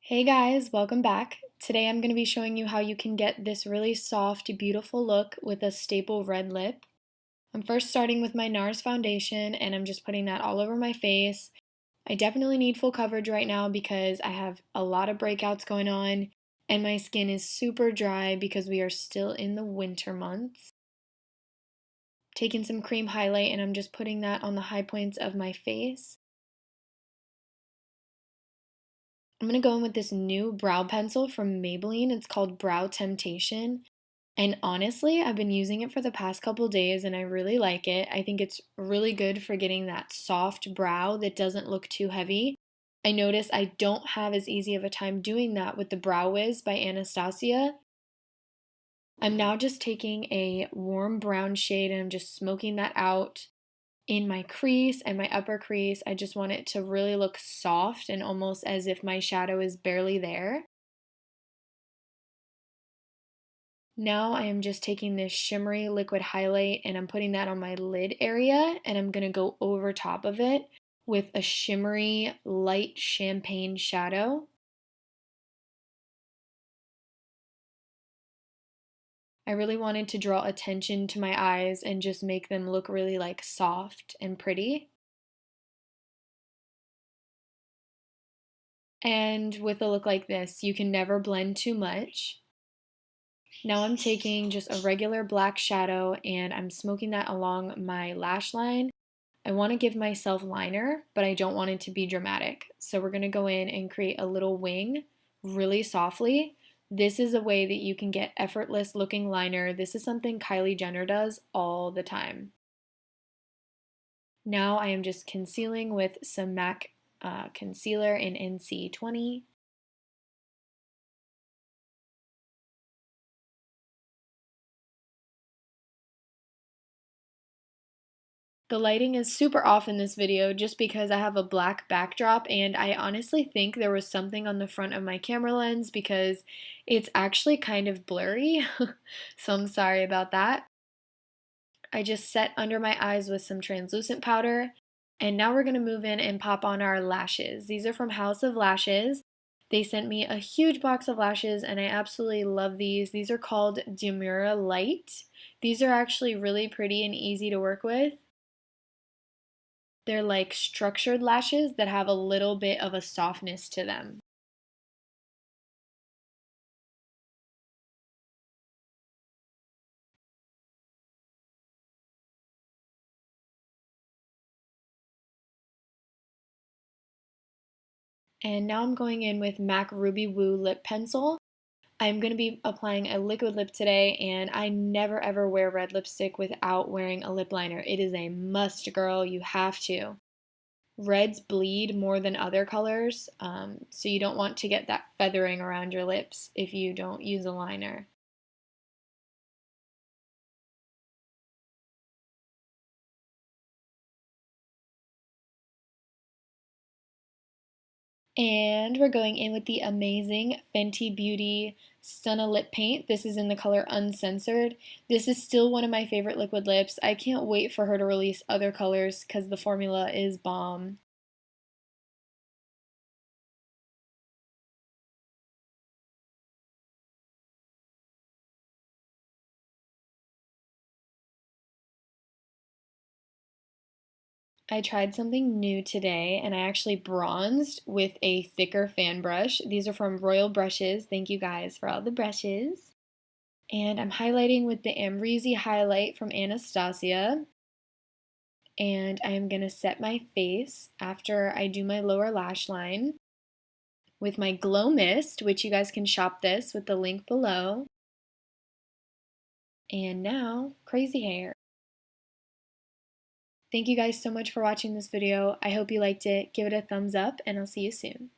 Hey guys, welcome back. Today I'm going to be showing you how you can get this really soft, beautiful look with a staple red lip. I'm first starting with my NARS foundation and I'm just putting that all over my face. I definitely need full coverage right now because I have a lot of breakouts going on and my skin is super dry because we are still in the winter months. Taking some cream highlight and I'm just putting that on the high points of my face. I'm going to go in with this new brow pencil from Maybelline. It's called Brow Temptation. And honestly, I've been using it for the past couple days and I really like it. I think it's really good for getting that soft brow that doesn't look too heavy. I notice I don't have as easy of a time doing that with the Brow Wiz by Anastasia. I'm now just taking a warm brown shade and I'm just smoking that out in my crease and my upper crease. I just want it to really look soft and almost as if my shadow is barely there. Now I am just taking this shimmery liquid highlight and I'm putting that on my lid area and I'm going to go over top of it with a shimmery light champagne shadow. I really wanted to draw attention to my eyes and just make them look really like soft and pretty. And with a look like this, you can never blend too much. Now I'm taking just a regular black shadow and I'm smoking that along my lash line. I want to give myself liner, but I don't want it to be dramatic. So we're going to go in and create a little wing really softly. This is a way that you can get effortless looking liner. This is something Kylie Jenner does all the time. Now I am just concealing with some MAC concealer in NC20. The lighting is super off in this video just because I have a black backdrop and I honestly think there was something on the front of my camera lens because it's actually kind of blurry, so I'm sorry about that. I just set under my eyes with some translucent powder and now we're going to move in and pop on our lashes. These are from House of Lashes. They sent me a huge box of lashes and I absolutely love these. These are called Demura Light. These are actually really pretty and easy to work with. They're like structured lashes that have a little bit of a softness to them. And now I'm going in with MAC Ruby Woo Lip Pencil. I'm going to be applying a liquid lip today, and I never ever wear red lipstick without wearing a lip liner. It is a must, girl. You have to. Reds bleed more than other colors, so you don't want to get that feathering around your lips if you don't use a liner. And we're going in with the amazing Fenty Beauty Stunna Lip Paint. This is in the color Uncensored. This is still one of my favorite liquid lips. I can't wait for her to release other colors because the formula is bomb. I tried something new today and I actually bronzed with a thicker fan brush. These are from Royal Brushes. Thank you guys for all the brushes. And I'm highlighting with the Amrezy highlight from Anastasia. And I'm going to set my face after I do my lower lash line with my Glow Mist, which you guys can shop this with the link below. And now, crazy hair. Thank you guys so much for watching this video. I hope you liked it. Give it a thumbs up and I'll see you soon.